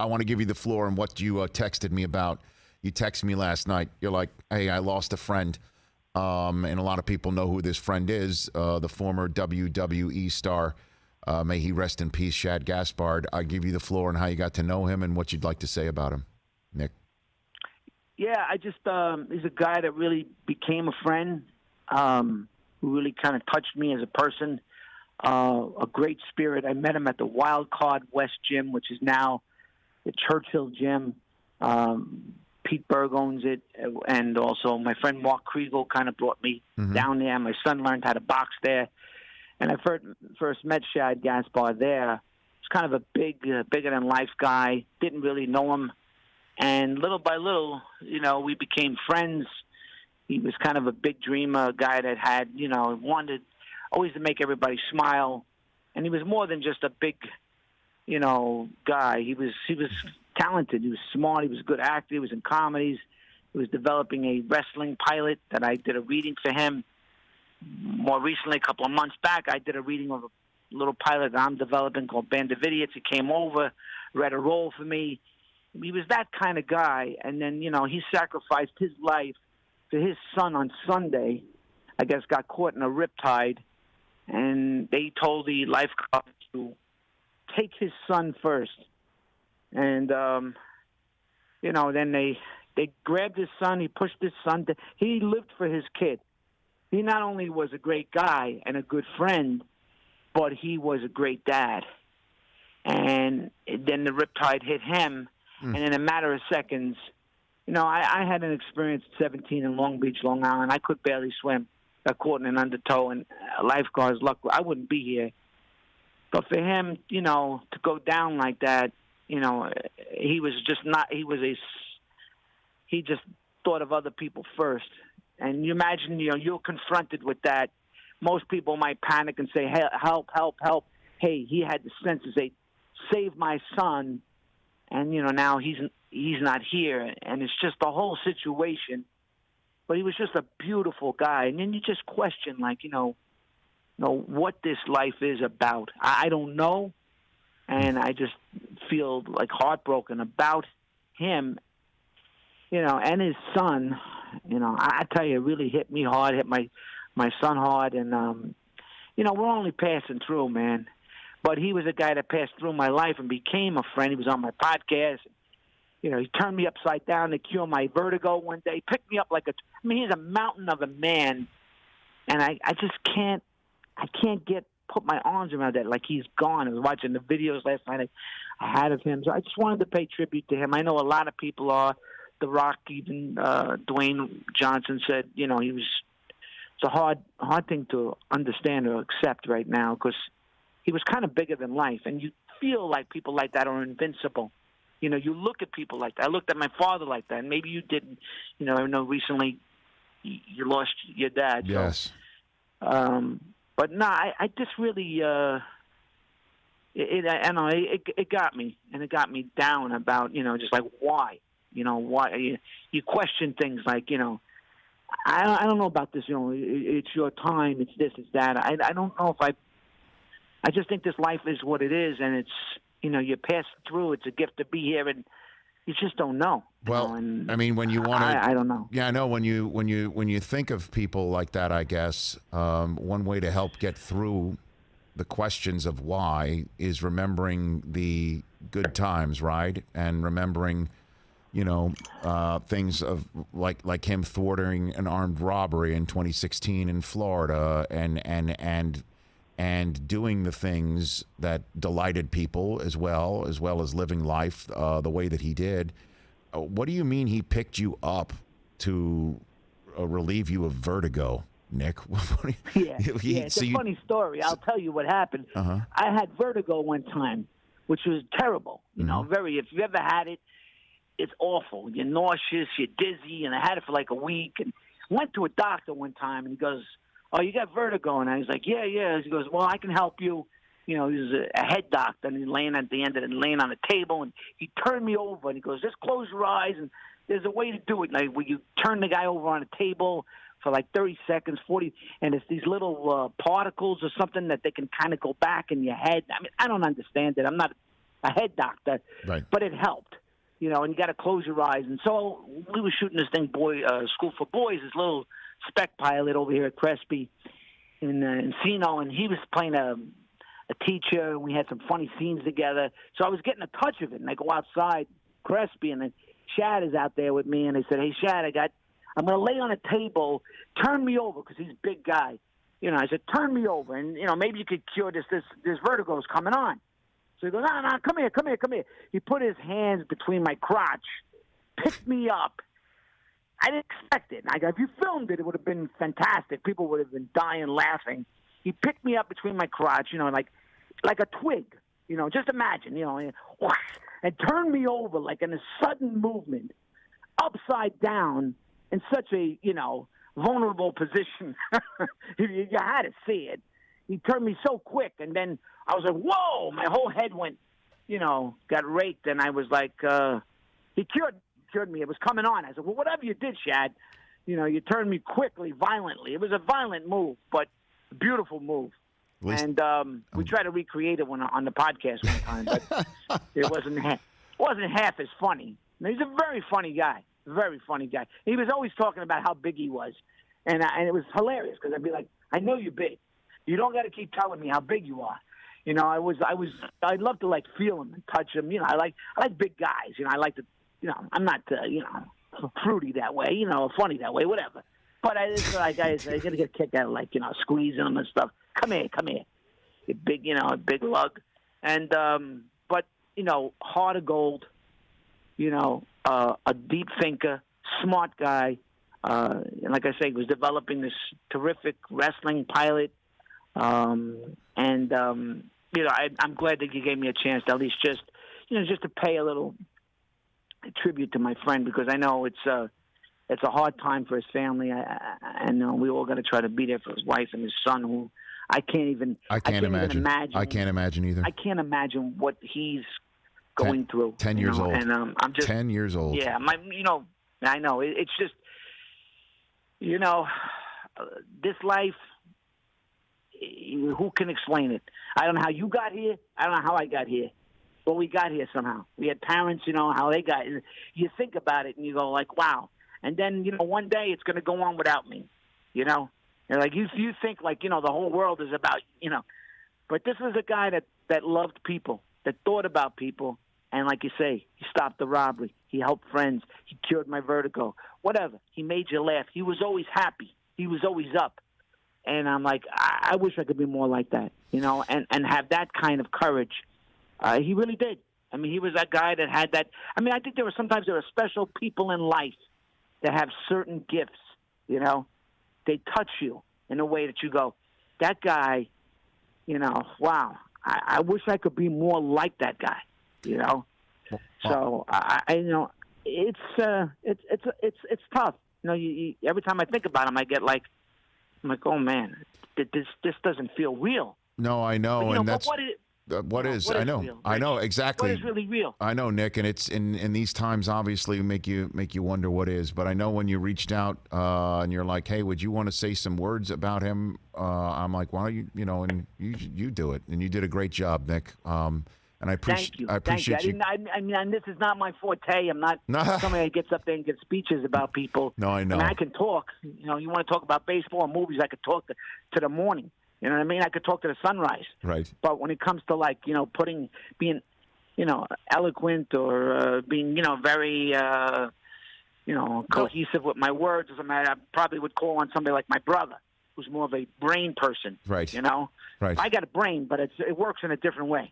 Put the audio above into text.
I want to give you the floor on what you texted me about. You texted me last night. You're like, hey, I lost a friend. And a lot of people know who this friend is, the former WWE star. May he rest in peace, Shad Gaspard. I give you the floor on how you got to know him and what you'd like to say about him, Nick. Yeah, I just he's a guy that really became a friend, who really kind of touched me as a person. A great spirit. I met him at the Wild Card West Gym, which is now the Churchill Gym. Pete Berg owns it, and also my friend Mark Kriegel kind of brought me down there. My son learned how to box there, and I first met Shad Gaspard there. He's kind of a bigger-than-life guy. Didn't really know him, and little by little, we became friends. He was kind of a big dreamer, a guy that had, wanted always to make everybody smile, and he was more than just a big, guy. He was talented. He was smart. He was a good actor. He was in comedies. He was developing a wrestling pilot that I did a reading for him. More recently, a couple of months back, I did a reading of a little pilot that I'm developing called Band of Idiots. He came over, read a role for me. He was that kind of guy. And then, he sacrificed his life to his son on Sunday. I guess got caught in a riptide. And they told the lifeguard to take his son first. And, then they grabbed his son. He pushed his son. He lived for his kid. He not only was a great guy and a good friend, but he was a great dad. And then the riptide hit him. And in a matter of seconds, I had an experience at 17 in Long Beach, Long Island. I could barely swim. Got caught in an undertow, and lifeguards, luck, I wouldn't be here. But for him, to go down like that, he was just not. He just thought of other people first. And you imagine, you're confronted with that. Most people might panic and say, "Hey, help, help, help!" Hey, he had the sense to say, "Save my son," and now he's not here, and it's just the whole situation. But he was just a beautiful guy, and then you just question, what this life is about. I don't know, and I just feel like heartbroken about him, and his son. I tell you, it really hit me hard, hit my son hard, and we're only passing through, man. But he was a guy that passed through my life and became a friend. He was on my podcast. He turned me upside down to cure my vertigo one day. He picked me up he's a mountain of a man, and I just can't put my arms around that like he's gone. I was watching the videos last night I had of him, so I just wanted to pay tribute to him. I know a lot of people are. The Rock, even Dwayne Johnson said, it's a hard thing to understand or accept right now because he was kind of bigger than life, and you feel like people like that are invincible. You look at people like that. I looked at my father like that, and maybe you didn't. I know recently you lost your dad. Yes. So, but no, I just really, it got me, and it got me down about, just like why, why you question things like, I don't know about this, it's your time, it's this, it's that. I don't know if I just think this life is what it is, and it's, you pass through. It's a gift to be here, and you just don't know. Well, when you want to, I don't know. Yeah, I know when you think of people like that, I guess one way to help get through the questions of why is remembering the good times, right? And remembering, things of like him thwarting an armed robbery in 2016 in Florida, and doing the things that delighted people as well as living life the way that he did. What do you mean he picked you up to relieve you of vertigo, Nick? It's a funny story. I'll tell you what happened. I had vertigo one time, which was terrible. Very. If you ever had it, it's awful. You're nauseous, you're dizzy, and I had it for like a week. And went to a doctor one time, and he goes, "Oh, you got vertigo?" And I was like, yeah. He goes, "Well, I can help you." He was a head doctor, and he's laying at the end of it, laying on the table, and he turned me over, and he goes, "Just close your eyes, and there's a way to do it. Like, where you turn the guy over on a table for like 30 seconds, 40, and it's these little particles or something that they can kind of go back in your head." I mean, I don't understand it. I'm not a head doctor, Right. but it helped. And you got to close your eyes. And so we were shooting this thing, School for Boys, this little spec pilot over here at Crespi in Encino, and he was playing a teacher, and we had some funny scenes together. So I was getting a touch of it, and I go outside Crespi, and then Shad is out there with me, and they said, "Hey, Shad, I'm going to lay on a table. Turn me over," because he's a big guy. I said, "Turn me over, and maybe you could cure this vertigo is coming on." So he goes, "No, come here." He put his hands between my crotch, picked me up. I didn't expect it. I go, if you filmed it, it would have been fantastic. People would have been dying laughing. He picked me up between my crotch, like a twig. Just imagine, and turned me over like in a sudden movement, upside down in such a, vulnerable position. You had to see it. He turned me so quick, and then I was like, whoa, my whole head went, got raked, and I was like, he cured me. It was coming on. I said, well, whatever you did, Shad, you turned me quickly, violently. It was a violent move, but a beautiful move. And we tried to recreate it on the podcast one time, but it wasn't half as funny. He's a very funny guy, He was always talking about how big he was, and it was hilarious because I'd be like, I know you're big. You don't got to keep telling me how big you are. I'd love to like feel him and touch him. I like big guys. I like to, I'm not, fruity that way, funny that way, whatever. But I got to get a kick out of squeezing them and stuff. Come here, a big lug, and but heart of gold, a deep thinker, smart guy, and like I say, was developing this terrific wrestling pilot, and I'm glad that you gave me a chance to at least just to pay a little tribute to my friend, because I know it's a hard time for his family, and we're all going to try to be there for his wife and his son, who I can't imagine. I can't imagine either. I can't imagine what he's going through. 10 years old. And I'm just 10 years old. Yeah, I know. It's just, this life. Who can explain it? I don't know how you got here. I don't know how I got here. But we got here somehow. We had parents, how they got here. You think about it and you go like, wow. And then, one day it's going to go on without me, And like you think like, the whole world is about, But this is a guy that loved people, that thought about people. And like you say, he stopped the robbery. He helped friends. He cured my vertigo. Whatever. He made you laugh. He was always happy. He was always up. And I'm like, I wish I could be more like that, and have that kind of courage. He really did. I mean, he was that guy that had that. I mean, I think there are special people in life that have certain gifts, They touch you in a way that you go, that guy, wow, I wish I could be more like that guy, So, it's tough. Every time I think about him, I get like, I'm like, oh man, this doesn't feel real. No, I know, but, and that's what is I know, real? I know exactly. What is really real? I know, Nick, and it's in these times obviously make you wonder what is. But I know when you reached out and you're like, hey, would you want to say some words about him? I'm like, why don't you, and you do it, and you did a great job, Nick. And I appreciate you. I mean, this is not my forte. I'm not somebody that gets up there and gets speeches about people. No, I know. I mean, I can talk. You want to talk about baseball and movies, I could talk to the morning. You know what I mean? I could talk to the sunrise. Right. But when it comes to being, eloquent or being, very, cohesive with my words, I probably would call on somebody like my brother, who's more of a brain person. Right. Right. I got a brain, but it works in a different way.